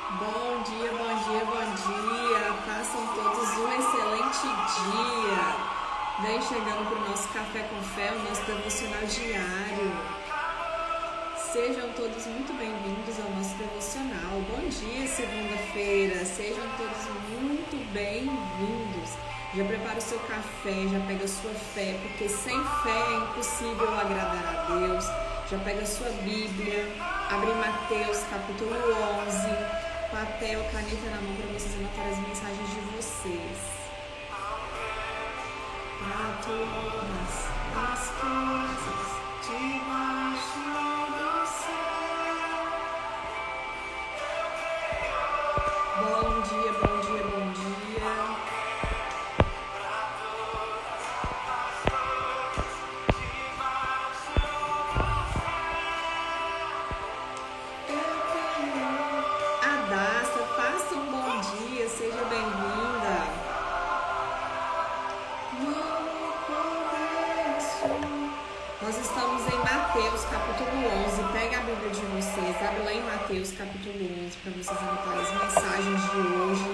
Bom dia, bom dia, bom dia. Façam todos um excelente dia. Vem chegando para o nosso Café com Fé, o nosso devocional diário. Sejam todos muito bem-vindos ao nosso devocional. Bom dia, segunda-feira. Sejam todos muito bem-vindos. Já prepara o seu café, já pega a sua fé, porque sem fé é impossível agradar a Deus. Já pega a sua Bíblia, abre Mateus capítulo 11. Papel, caneta na mão para vocês anotarem as mensagens de vocês. Para todas as coisas debaixo do céu. Bom dia, bom dia, bom dia. Seja bem-vinda. Novo começo. Nós estamos em Mateus, capítulo 11. Pega a Bíblia de vocês, abre lá em Mateus, capítulo 11, para vocês anotarem as mensagens de hoje.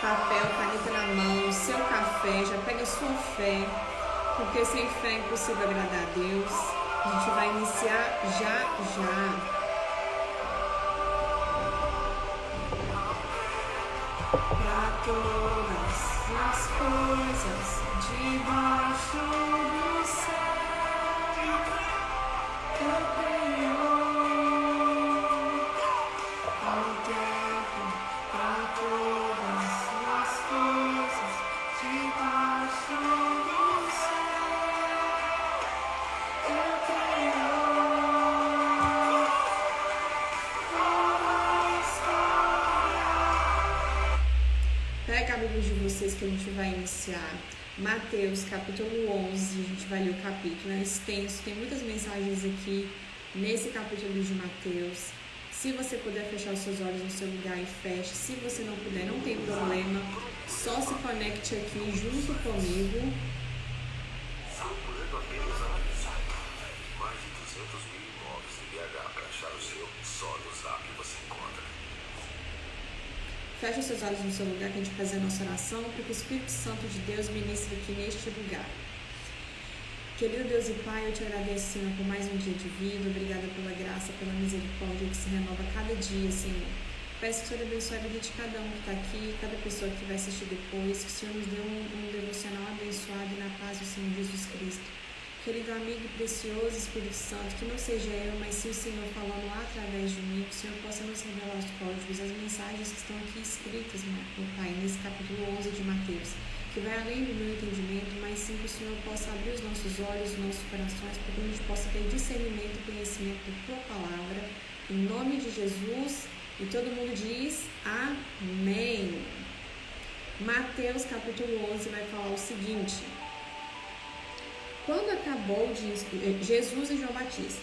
Papel, caneta na mão, seu café, já pega a sua fé, porque sem fé é impossível agradar a Deus. A gente vai iniciar já. Para todas as coisas debaixo do céu, o Criador, ao tempo, para todas as coisas debaixo do céu, o Criador. Pega a Bíblia de vocês que a gente vai iniciar. Mateus, capítulo 11, a gente vai ler o capítulo, é extenso, tem muitas mensagens aqui nesse capítulo de Mateus. Se você puder fechar os seus olhos no seu lugar e feche. Se você não puder, não tem problema, só se conecte aqui junto comigo. Procurando apenas analisar mais de 200 mil imóveis de BH para achar o seu, só no Zap você encontra. Feche os seus olhos no seu lugar que a gente vai fazer a nossa oração, para que o Espírito Santo de Deus ministre aqui neste lugar. Querido Deus e Pai, eu te agradeço, Senhor, por mais um dia de vida. Obrigada pela graça, pela misericórdia que se renova cada dia, Senhor. Peço que o Senhor abençoe a vida de cada um que está aqui, cada pessoa que vai assistir depois. Que o Senhor nos dê um devocional abençoado e na paz do Senhor Jesus Cristo. Querido amigo e precioso Espírito Santo, que não seja eu, mas sim o Senhor falando lá através de mim, que o Senhor possa nos revelar os códigos, as mensagens que estão aqui escritas, meu Pai, nesse capítulo 11 de Mateus, que vai além do meu entendimento, mas sim que o Senhor possa abrir os nossos olhos, os nossos corações, para que a gente possa ter discernimento e conhecimento da Tua Palavra, em nome de Jesus, e todo mundo diz amém. Mateus capítulo 11 vai falar o seguinte: Jesus e João Batista.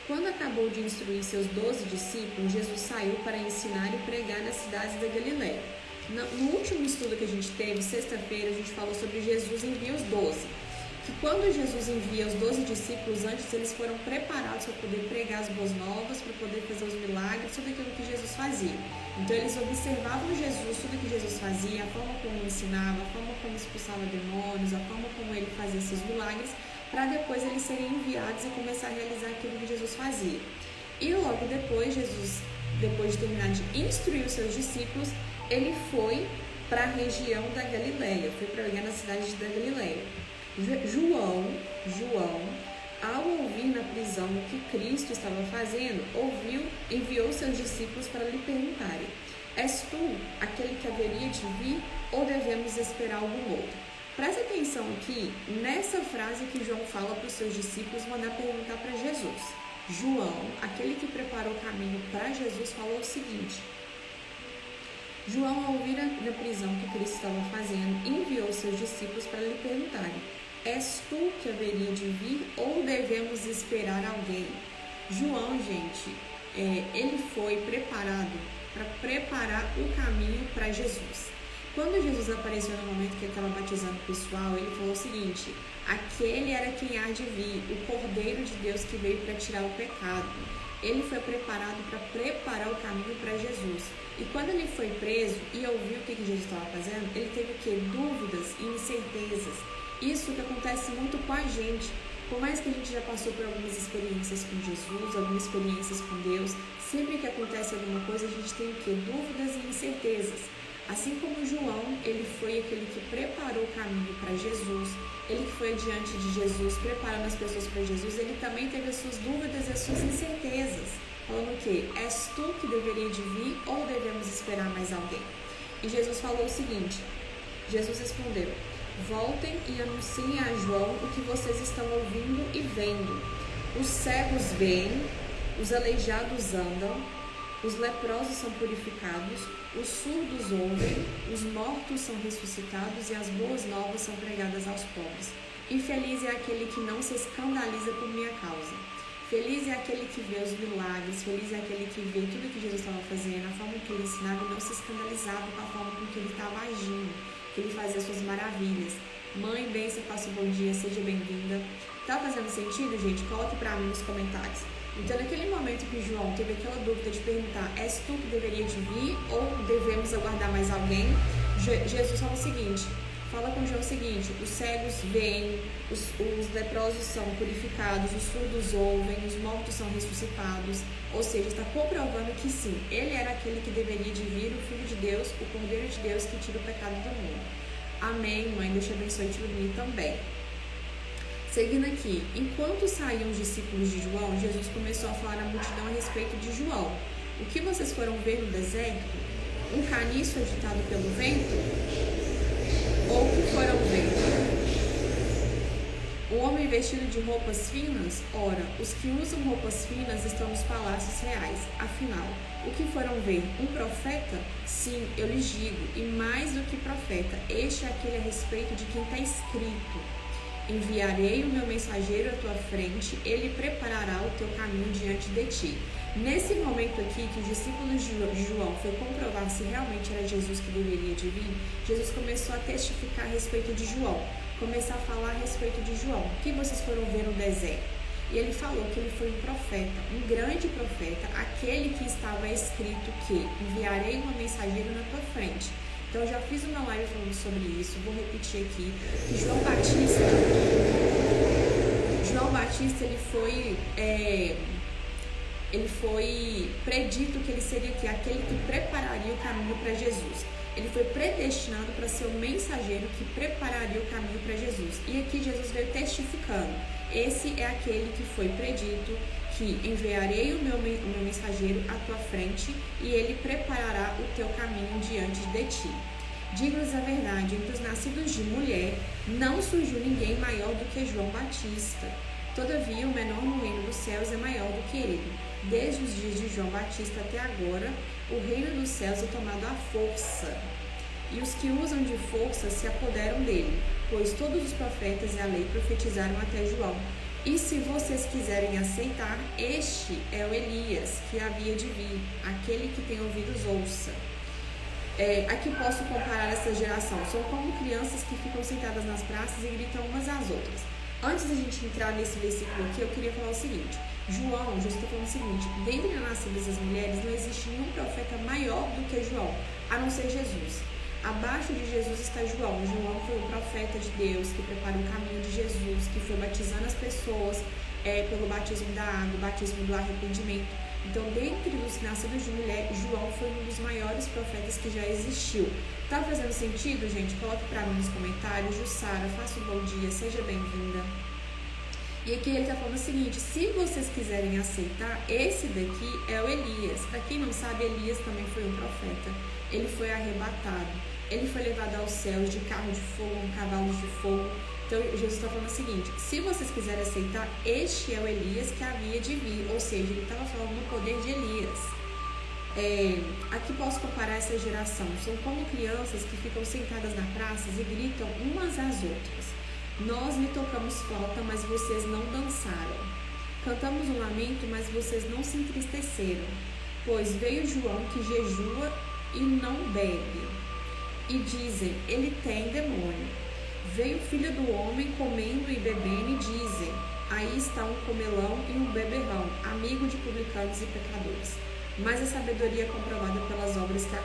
Quando acabou de instruir seus 12 discípulos, Jesus saiu para ensinar e pregar nas cidades da Galileia. No último estudo que a gente teve, sexta-feira, a gente falou sobre Jesus envia os 12. Que quando Jesus envia os 12 discípulos, antes eles foram preparados para poder pregar as boas novas, para poder fazer os milagres, tudo aquilo que Jesus fazia. Então eles observavam Jesus, tudo que Jesus fazia, a forma como ensinava, a forma como expulsava demônios, a forma como ele fazia esses milagres, para depois eles serem enviados e começar a realizar aquilo que Jesus fazia. E logo depois, Jesus, depois de terminar de instruir os seus discípulos, ele foi para a região da Galileia, foi pregar na cidade da Galileia. João, ao ouvir na prisão o que Cristo estava fazendo, enviou seus discípulos para lhe perguntarem: és tu aquele que haveria de vir ou devemos esperar algum outro? Presta atenção aqui nessa frase que João fala para os seus discípulos mandar perguntar para Jesus. João, aquele que preparou o caminho para Jesus, falou o seguinte: João, ao ouvir na prisão o que Cristo estava fazendo, enviou seus discípulos para lhe perguntarem: és tu que haveria de vir ou devemos esperar alguém? João, gente, ele foi preparado para preparar o caminho para Jesus. Quando Jesus apareceu no momento que ele estava batizando o pessoal, ele falou o seguinte: aquele era quem há de vir, o Cordeiro de Deus que veio para tirar o pecado. Ele foi preparado para preparar o caminho para Jesus. E quando ele foi preso e ouviu o que Jesus estava fazendo, ele teve o quê? Dúvidas e incertezas. Isso que acontece muito com a gente. Por mais que a gente já passou por algumas experiências com Jesus, algumas experiências com Deus, sempre que acontece alguma coisa, a gente tem o quê? Dúvidas e incertezas. Assim como João, ele foi aquele que preparou o caminho para Jesus, ele que foi diante de Jesus, preparando as pessoas para Jesus, ele também teve as suas dúvidas e as suas incertezas. Falando o quê? És tu que deveria de vir ou devemos esperar mais alguém? E Jesus falou o seguinte, Jesus respondeu, voltem e anunciem a João o que vocês estão ouvindo e vendo. Os cegos veem, os aleijados andam, os leprosos são purificados, os surdos ouvem, os mortos são ressuscitados e as boas novas são pregadas aos pobres. E feliz é aquele que não se escandaliza por minha causa. Feliz é aquele que vê os milagres, feliz é aquele que vê tudo que Jesus estava fazendo, a forma que ele ensinava e não se escandalizava com a forma com que ele estava agindo, que ele fazia suas maravilhas. Mãe, bênção, faça um bom dia, seja bem-vinda. Tá fazendo sentido, gente? Coloque para mim nos comentários. Então, naquele momento que João teve aquela dúvida de perguntar, és tu que deveria de vir ou devemos aguardar mais alguém? Jesus fala o seguinte, fala com João o seguinte, os cegos veem, os leprosos são purificados, os surdos ouvem, os mortos são ressuscitados, ou seja, está comprovando que sim, ele era aquele que deveria de vir, o Filho de Deus, o Cordeiro de Deus que tira o pecado do mundo. Amém, mãe, Deus te abençoe e te ilumine também. Seguindo aqui, enquanto saíam os discípulos de João, Jesus começou a falar à multidão a respeito de João. O que vocês foram ver no deserto? Um caniço agitado pelo vento? Ou o que foram ver? Um homem vestido de roupas finas? Ora, os que usam roupas finas estão nos palácios reais. Afinal, o que foram ver? Um profeta? Sim, eu lhes digo, e mais do que profeta, este é aquele a respeito de quem está escrito. Enviarei o meu mensageiro à tua frente, ele preparará o teu caminho diante de ti. Nesse momento aqui, que os discípulos de João foi comprovar se realmente era Jesus que deveria de vir, Jesus começou a testificar a respeito de João, começar a falar a respeito de João. O que vocês foram ver no deserto? E ele falou que ele foi um profeta, um grande profeta, aquele que estava escrito que enviarei uma mensageira na tua frente. Então, eu já fiz uma live falando sobre isso, vou repetir aqui, que João Batista, ele foi predito que ele seria aquele que prepararia o caminho para Jesus. Ele foi predestinado para ser o mensageiro que prepararia o caminho para Jesus. E aqui Jesus veio testificando, esse é aquele que foi predito, que enviarei o meu mensageiro à tua frente e ele preparará o teu caminho diante de ti. Digo-lhes a verdade, entre os nascidos de mulher, não surgiu ninguém maior do que João Batista. Todavia, o menor no reino dos céus é maior do que ele. Desde os dias de João Batista até agora, o reino dos céus é tomado à força. E os que usam de força se apoderam dele, pois todos os profetas e a lei profetizaram até João. E se vocês quiserem aceitar, este é o Elias, que havia de vir. Aquele que tem ouvidos, ouça. Aqui posso comparar essa geração. São como crianças que ficam sentadas nas praças e gritam umas às outras. Antes da gente entrar nesse versículo aqui, eu queria falar o seguinte. João, Jesus está falando o seguinte, dentre as nascidas das mulheres, não existe nenhum profeta maior do que João, a não ser Jesus. Abaixo de Jesus está João. João foi o profeta de Deus que preparou o caminho de Jesus, que foi batizando as pessoas pelo batismo da água, o batismo do arrependimento. Então, dentre os nascidos de mulher, João foi um dos maiores profetas que já existiu. Tá fazendo sentido, gente? Coloque para mim nos comentários. Jussara, faça um bom dia, seja bem-vinda. E aqui ele está falando o seguinte, se vocês quiserem aceitar, esse daqui é o Elias. Para quem não sabe, Elias também foi um profeta. Ele foi arrebatado. Ele foi levado aos céus de carro de fogo, cavalos de fogo. Então, Jesus está falando o seguinte, se vocês quiserem aceitar, este é o Elias que havia de vir. Ou seja, ele estava falando no poder de Elias. Aqui posso comparar essa geração. São como crianças que ficam sentadas na praça e gritam umas às outras. Nós lhe tocamos flauta, mas vocês não dançaram. Cantamos um lamento, mas vocês não se entristeceram. Pois veio João que jejua e não bebe. E dizem, ele tem demônio. Veio o filho do homem comendo e bebendo e dizem, aí está um comelão e um beberrão, amigo de publicanos e pecadores. Mas a sabedoria é comprovada pelas obras que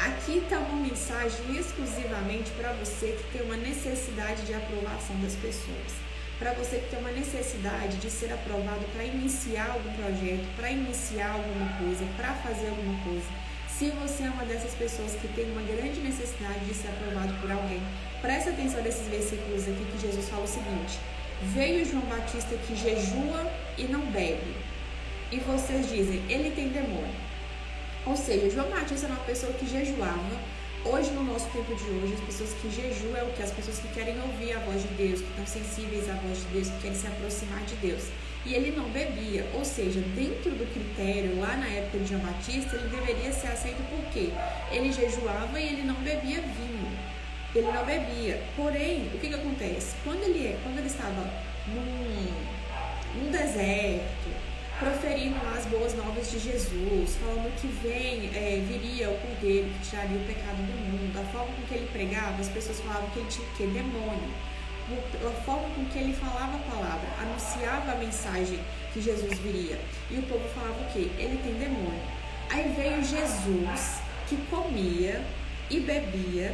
Aqui está uma mensagem exclusivamente para você que tem uma necessidade de aprovação das pessoas. Para você que tem uma necessidade de ser aprovado para iniciar algum projeto, para iniciar alguma coisa, para fazer alguma coisa. Se você é uma dessas pessoas que tem uma grande necessidade de ser aprovado por alguém, presta atenção nesses versículos aqui que Jesus fala o seguinte: veio João Batista que jejua e não bebe, e vocês dizem, ele tem demônio. Ou seja, João Batista era uma pessoa que jejuava. Hoje, no nosso tempo de hoje, as pessoas que jejuam é o que? As pessoas que querem ouvir a voz de Deus, que estão sensíveis à voz de Deus, que querem se aproximar de Deus. E ele não bebia, ou seja, dentro do critério, lá na época de João Batista, ele deveria ser aceito porque ele jejuava e ele não bebia vinho. Ele não bebia. Porém, o que acontece? Quando ele estava num deserto, proferindo lá as boas novas de Jesus, falando que viria o Cordeiro que tiraria o pecado do mundo, a forma com que ele pregava, as pessoas falavam que ele tinha o quê? Demônio. A forma com que ele falava a palavra, anunciava a mensagem que Jesus viria. E o povo falava o quê? Ele tem demônio. Aí veio Jesus, que comia e bebia,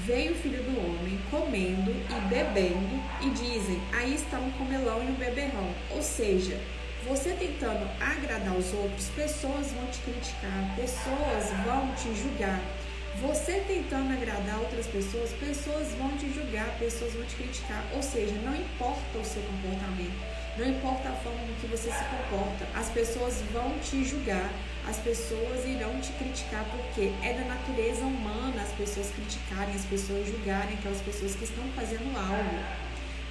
veio o Filho do Homem comendo e bebendo, e dizem, aí está um comelão e um beberrão. Ou seja, você tentando agradar os outros, pessoas vão te criticar, pessoas vão te julgar. Você tentando agradar outras pessoas, pessoas vão te julgar, pessoas vão te criticar. Ou seja, não importa o seu comportamento, não importa a forma com que você se comporta, as pessoas vão te julgar, as pessoas irão te criticar, porque é da natureza humana as pessoas criticarem, as pessoas julgarem aquelas pessoas que estão fazendo algo.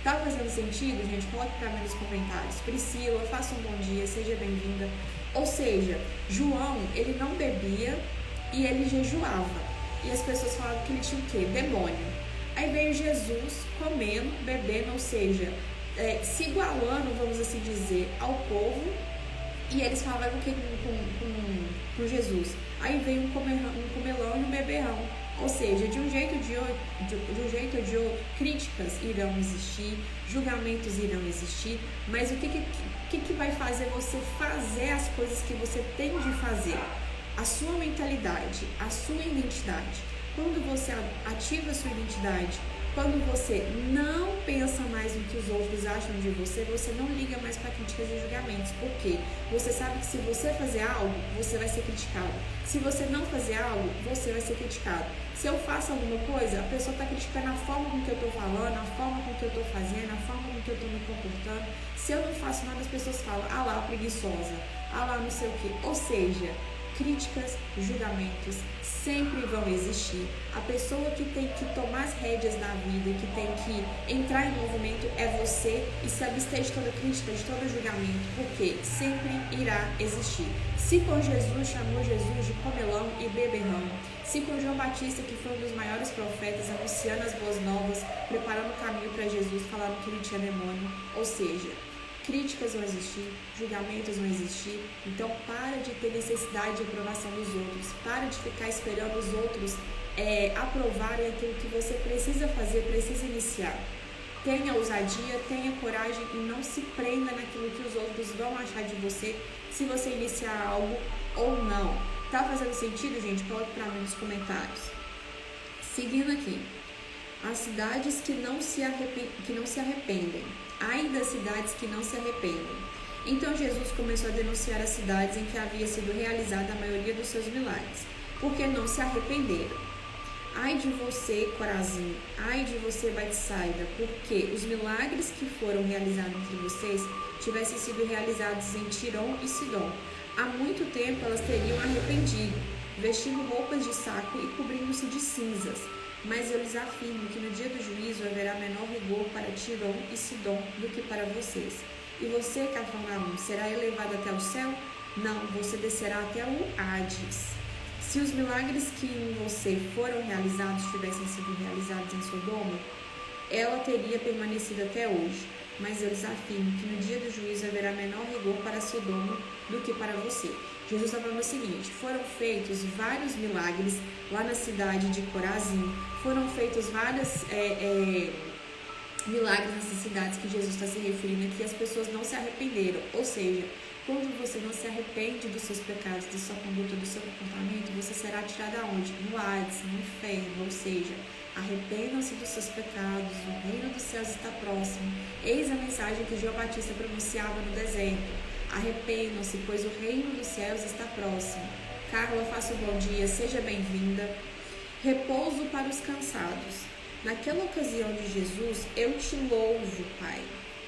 Tá fazendo sentido, gente? Coloque para mim nos comentários. Priscila, faça um bom dia, seja bem-vinda. Ou seja, João, ele não bebia e ele jejuava. E as pessoas falavam que ele tinha o quê? Demônio. Aí veio Jesus comendo, bebendo, ou seja, se igualando, vamos assim dizer, ao povo. E eles falavam o que com Jesus? Aí veio um comelão e um beberrão. Ou seja, de um jeito ou de outro, críticas irão existir, julgamentos irão existir, mas o que vai fazer você fazer as coisas que você tem de fazer? A sua mentalidade, a sua identidade. Quando você ativa a sua identidade, quando você não pensa mais no que os outros acham de você, você não liga mais para críticas e julgamentos. Por quê? Você sabe que se você fazer algo, você vai ser criticado. Se você não fazer algo, você vai ser criticado. Se eu faço alguma coisa, a pessoa está criticando a forma com que eu estou falando, a forma com que eu estou fazendo, a forma com que eu estou me comportando. Se eu não faço nada, as pessoas falam, ah lá, preguiçosa, ah lá, não sei o quê. Ou seja, críticas, julgamentos sempre vão existir. A pessoa que tem que tomar as rédeas da vida, que tem que entrar em movimento é você, e se abster de toda crítica, de todo julgamento, porque sempre irá existir. Se com Jesus chamou Jesus de comelão e beberrão, se com João Batista, que foi um dos maiores profetas, anunciando as boas novas, preparando o caminho para Jesus, falando que ele tinha demônio, ou seja, críticas vão existir, julgamentos vão existir, então para de ter necessidade de aprovação dos outros, para de ficar esperando os outros aprovarem aquilo que você precisa fazer, precisa iniciar. Tenha ousadia, tenha coragem e não se prenda naquilo que os outros vão achar de você, se você iniciar algo ou não. Tá fazendo sentido, gente? Coloque para mim nos comentários. Seguindo aqui, as cidades que não se arrependem. Ai das cidades que não se arrependem. Então Jesus começou a denunciar as cidades em que havia sido realizada a maioria dos seus milagres, porque não se arrependeram. Ai de você, Corazim, ai de você, Betsaida, porque os milagres que foram realizados entre vocês tivessem sido realizados em Tirão e Sidom. Há muito tempo elas teriam arrependido, vestindo roupas de saco e cobrindo-se de cinzas. Mas eu lhes afirmo que no dia do juízo haverá menor rigor para Tirão e Sidom do que para vocês. E você, Cafarnaum, será elevado até o céu? Não, você descerá até o Hades. Se os milagres que em você foram realizados tivessem sido realizados em Sodoma, ela teria permanecido até hoje. Mas eu lhes afirmo que no dia do juízo haverá menor rigor para Sodoma do que para você. Jesus está falando o seguinte: foram feitos vários milagres lá na cidade de Corazim, foram feitos vários milagres nessas cidades que Jesus está se referindo aqui, as pessoas não se arrependeram. Ou seja, Quando você não se arrepende dos seus pecados, da sua conduta, do seu comportamento, você será tirado aonde? No Hades, no inferno. Ou seja, arrependam-se dos seus pecados, o reino dos céus está próximo. Eis a mensagem que João Batista pronunciava no deserto. Arrependam-se, pois o reino dos céus está próximo. Carla, faça um bom dia, seja bem-vinda. Repouso para os cansados. Naquela ocasião de Jesus, eu te louvo, Pai.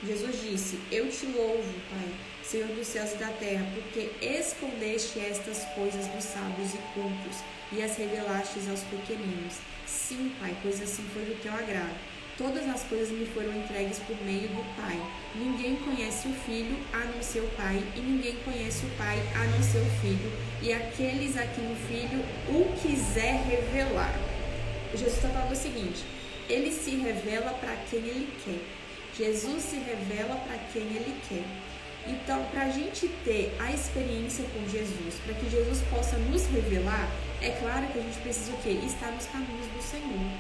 Jesus disse, eu te louvo, Pai, Senhor dos céus e da terra, porque escondeste estas coisas dos sábios e cultos e as revelastes aos pequeninos. Sim, Pai, pois assim foi do teu agrado. Todas as coisas me foram entregues por meio do Pai. Ninguém conhece o Filho a não ser o Pai, e ninguém conhece o Pai a não ser o Filho, e aqueles a quem o Filho o quiser revelar. Jesus está falando o seguinte, ele se revela para quem ele quer. Jesus se revela para quem ele quer. Então, para a gente ter a experiência com Jesus, para que Jesus possa nos revelar, é claro que a gente precisa o quê? Estar nos caminhos do Senhor.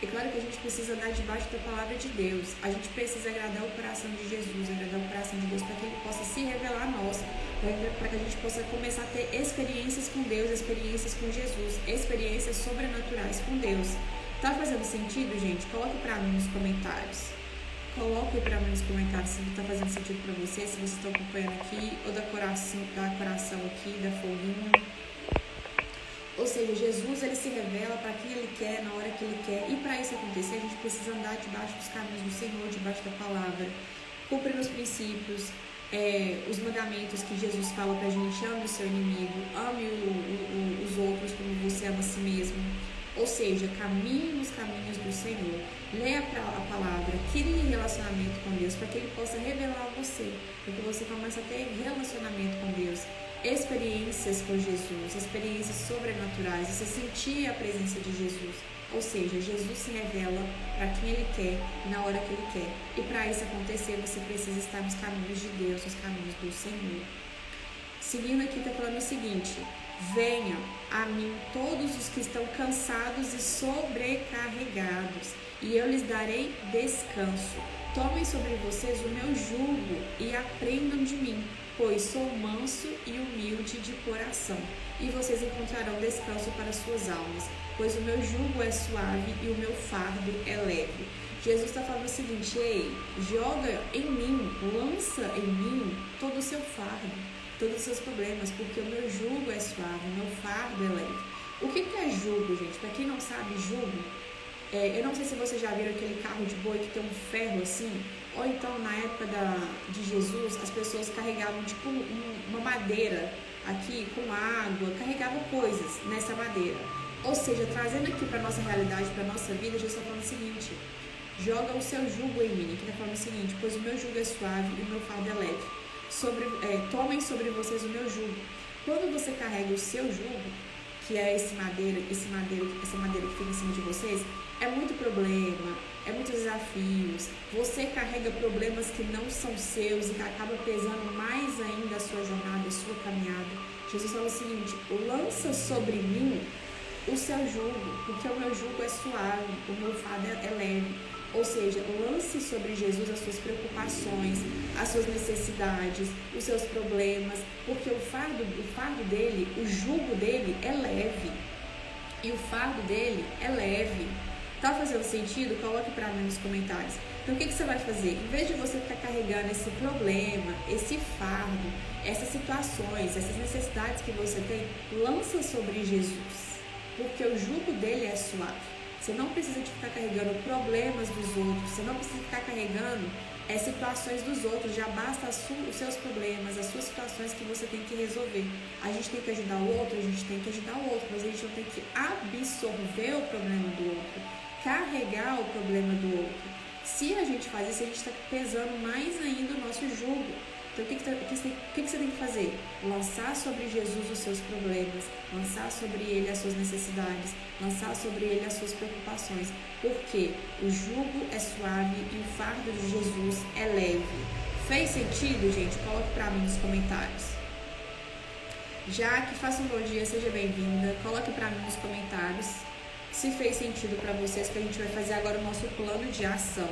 É claro que a gente precisa andar debaixo da palavra de Deus. A gente precisa agradar o coração de Jesus, agradar o coração de Deus para que ele possa se revelar a nós, para que a gente possa começar a ter experiências com Deus, experiências com Jesus, experiências sobrenaturais com Deus. Tá fazendo sentido, gente? Coloque para mim nos comentários. Coloque para mim nos comentários se está fazendo sentido para você, se vocês estão acompanhando aqui, ou da coração aqui, da foguinha. Ou seja, Jesus ele se revela para quem ele quer, na hora que ele quer. E para isso acontecer, a gente precisa andar debaixo dos caminhos do Senhor, debaixo da palavra, cumprir os princípios, os mandamentos que Jesus fala para a gente. Ame o seu inimigo, ame os outros como você ama a si mesmo. Ou seja, caminhe nos caminhos do Senhor, leia a palavra, crie relacionamento com Deus para que Ele possa revelar a você, para que você comece a ter relacionamento com Deus, experiências com Jesus, experiências sobrenaturais, você sentir a presença de Jesus. Ou seja, Jesus se revela para quem Ele quer, na hora que Ele quer. E para isso acontecer, você precisa estar nos caminhos de Deus, nos caminhos do Senhor. Seguindo aqui, está falando o seguinte: venham a mim todos os que estão cansados e sobrecarregados, e eu lhes darei descanso. Tomem sobre vocês o meu jugo e aprendam de mim, pois sou manso e humilde de coração, e vocês encontrarão descanso para suas almas, pois o meu jugo é suave e o meu fardo é leve. Jesus está falando o seguinte: ei, joga em mim, lança em mim todo o seu fardo, todos os seus problemas, porque o meu jugo é suave, o meu fardo é leve. O que é jugo, gente? Para quem não sabe, jugo, eu não sei se vocês já viram aquele carro de boi que tem um ferro assim, ou então na época de Jesus, as pessoas carregavam tipo uma madeira aqui com água, carregavam coisas nessa madeira. Ou seja, trazendo aqui para a nossa realidade, para a nossa vida, Jesus está falando o seguinte: joga o seu jugo em mim. Ele está falando o seguinte: pois o meu jugo é suave e o meu fardo é leve. Tomem sobre vocês o meu jugo. Quando você carrega o seu jugo, que é essa madeira que fica em cima de vocês, é muito problema, é muitos desafios. Você carrega problemas que não são seus e que acaba pesando mais ainda a sua jornada, a sua caminhada. Jesus fala o seguinte: lança sobre mim o seu jugo, porque o meu jugo é suave, o meu fardo é leve. Ou seja, lance sobre Jesus as suas preocupações, as suas necessidades, os seus problemas, porque o fardo dele, o jugo dele é leve. E o fardo dele é leve. Tá fazendo sentido? Coloque para mim nos comentários. Então, o que você vai fazer? Em vez de você ficar carregando esse problema, esse fardo, essas situações, essas necessidades que você tem, lança sobre Jesus, porque o jugo dele é suave. Você não precisa de ficar carregando problemas dos outros, você não precisa ficar carregando situações dos outros, já basta os seus problemas, as suas situações que você tem que resolver. A gente tem que ajudar o outro, mas a gente não tem que absorver o problema do outro, carregar o problema do outro. Se a gente faz isso, a gente está pesando mais ainda o nosso jugo. Então, o que você tem que fazer? Lançar sobre Jesus os seus problemas, lançar sobre Ele as suas necessidades, lançar sobre Ele as suas preocupações, porque o jugo é suave e o fardo de Jesus é leve. Fez sentido, gente? Coloque para mim nos comentários. Jaque, faça um bom dia, seja bem-vinda. Coloque para mim nos comentários se fez sentido para vocês, que a gente vai fazer agora o nosso plano de ação,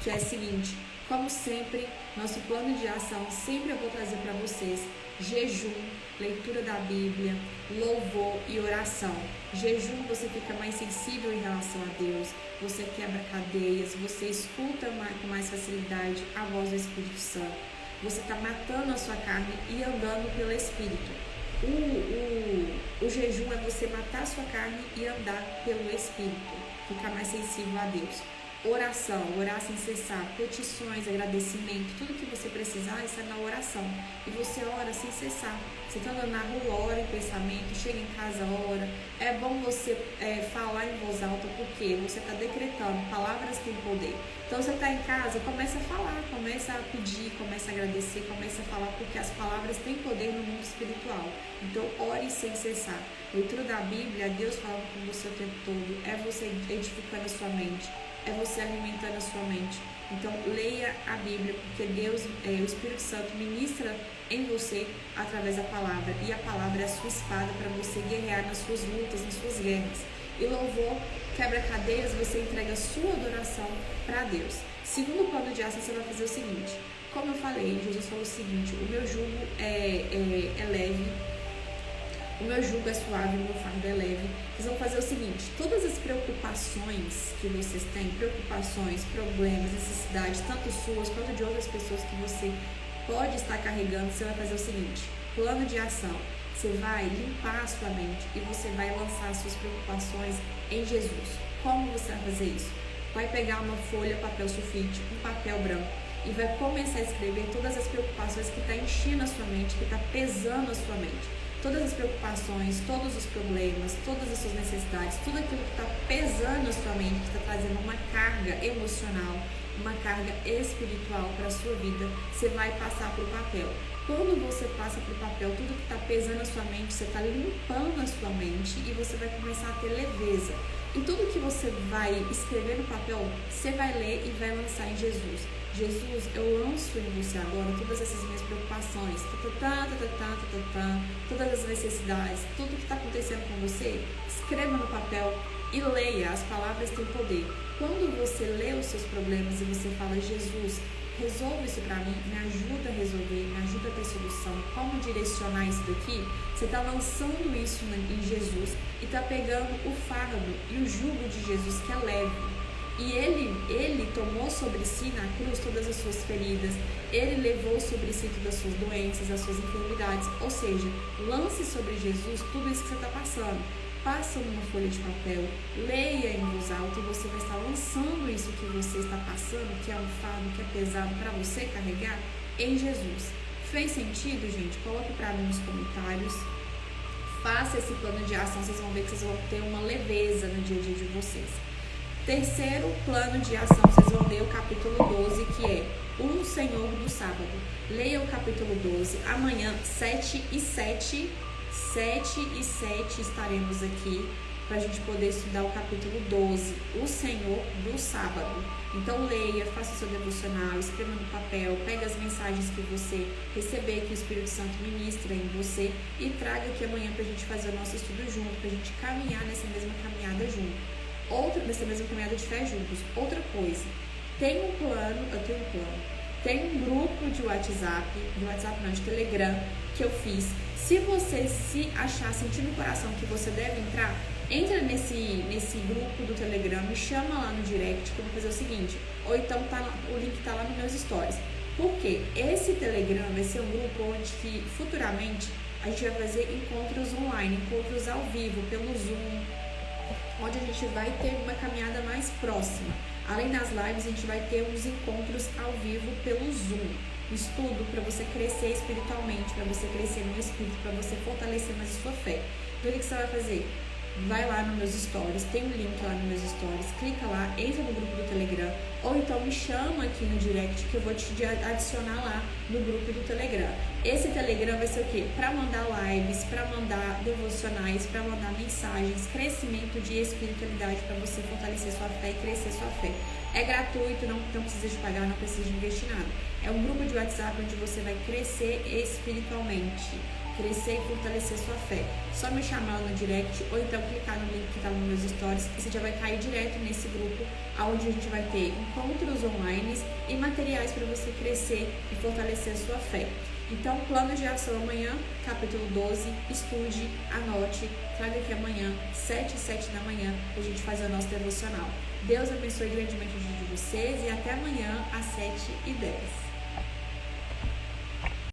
que é o seguinte: como sempre, nosso plano de ação, sempre eu vou trazer para vocês jejum, leitura da Bíblia, louvor e oração. Jejum, você fica mais sensível em relação a Deus, você quebra cadeias, você escuta com mais facilidade a voz do Espírito Santo. Você está matando a sua carne e andando pelo Espírito. O jejum é você matar a sua carne e andar pelo Espírito, ficar mais sensível a Deus. Oração, orar sem cessar, petições, agradecimento, tudo que você precisar está na oração. E você ora sem cessar. Você está andando na rua, ora em pensamento, chega em casa, ora. É bom você falar em voz alta, porque você está decretando, palavras têm poder. Então você está em casa, começa a falar, começa a pedir, começa a agradecer, começa a falar, porque as palavras têm poder no mundo espiritual. Então ore sem cessar. Leitura da Bíblia, Deus falando com você o tempo todo, é você edificando a sua mente. É você alimentando a sua mente. Então, leia a Bíblia, porque Deus, o Espírito Santo, ministra em você através da palavra. E a palavra é a sua espada para você guerrear nas suas lutas, nas suas guerras. E louvor, quebra cadeias, você entrega a sua adoração para Deus. Segundo plano de ação, você vai fazer o seguinte. Como eu falei, Jesus falou o seguinte: o meu jugo é leve. O meu jugo é suave, o meu fardo é leve. Vocês vão fazer o seguinte: todas as preocupações que vocês têm, preocupações, problemas, necessidades, tanto suas quanto de outras pessoas que você pode estar carregando, você vai fazer o seguinte: plano de ação. Você vai limpar a sua mente e você vai lançar as suas preocupações em Jesus. Como você vai fazer isso? Vai pegar uma folha, papel sulfite, um papel branco e vai começar a escrever todas as preocupações que está enchendo a sua mente, que está pesando a sua mente. Todas as preocupações, todos os problemas, todas as suas necessidades, tudo aquilo que está pesando a sua mente, que está trazendo uma carga emocional, uma carga espiritual para a sua vida, você vai passar para o papel. Quando você passa para o papel, tudo que está pesando a sua mente, você está limpando a sua mente e você vai começar a ter leveza. E tudo que você vai escrever no papel, você vai ler e vai lançar em Jesus. Jesus, eu lanço em você agora todas essas minhas preocupações, todas as necessidades, tudo que está acontecendo com você, escreva no papel e leia. As palavras têm poder. Quando você lê os seus problemas e você fala: Jesus, resolve isso para mim, me ajuda a resolver, me ajuda a ter solução, como direcionar isso daqui, você está lançando isso em Jesus e está pegando o fardo e o jugo de Jesus, que é leve. E ele tomou sobre si na cruz todas as suas feridas, ele levou sobre si todas as suas doenças, as suas enfermidades. Ou seja, lance sobre Jesus tudo isso que você está passando. Passa numa folha de papel, leia em voz alta e você vai estar lançando isso que você está passando, que é um fardo, que é pesado para você carregar, em Jesus. Fez sentido, gente? Coloque para mim nos comentários. Faça esse plano de ação, vocês vão ver que vocês vão ter uma leveza no dia a dia de vocês. Terceiro plano de ação, vocês vão ler o capítulo 12, que é o Senhor do Sábado. Leia o capítulo 12. Amanhã, 7 e 7 estaremos aqui para a gente poder estudar o capítulo 12, o Senhor do Sábado. Então leia, faça o seu devocional, escreva no papel, pega as mensagens que você receber, que o Espírito Santo ministra em você e traga aqui amanhã para a gente fazer o nosso estudo junto, para a gente caminhar nessa mesma caminhada junto. Nessa mesma caminhada de fé juntos. Outra coisa, tem um grupo de WhatsApp, de Telegram, que eu fiz. Se você se achar, sentir no coração que você deve entrar, entra nesse grupo do Telegram, me chama lá no direct, que eu vou fazer o seguinte, ou então o link tá lá nos meus stories. Porque esse Telegram vai ser um grupo onde que futuramente a gente vai fazer encontros online, encontros ao vivo, pelo Zoom, onde a gente vai ter uma caminhada mais próxima. Além das lives, a gente vai ter uns encontros ao vivo pelo Zoom. Estudo para você crescer espiritualmente, para você crescer no espírito, para você fortalecer mais a sua fé. Então, o que você vai fazer? Vai lá nos meus stories, tem um link lá nos meus stories, clica lá, entra no grupo do Telegram, ou então me chama aqui no direct que eu vou te adicionar lá no grupo do Telegram. Esse Telegram vai ser o quê? Para mandar lives, para mandar devocionais, para mandar mensagens, crescimento de espiritualidade, para você fortalecer sua fé e crescer sua fé. É gratuito, não precisa de pagar, não precisa de investir nada. É um grupo de WhatsApp onde você vai crescer espiritualmente, crescer e fortalecer sua fé. Só me chamar no direct ou então clicar no link que está nos meus stories e você já vai cair direto nesse grupo, onde a gente vai ter encontros online e materiais para você crescer e fortalecer a sua fé. Então, plano de ação amanhã, capítulo 12, estude, anote, traga aqui amanhã, 7 e 7 da manhã, pra gente fazer o nosso devocional. Deus abençoe grandemente o dia de vocês e até amanhã, às 7h10.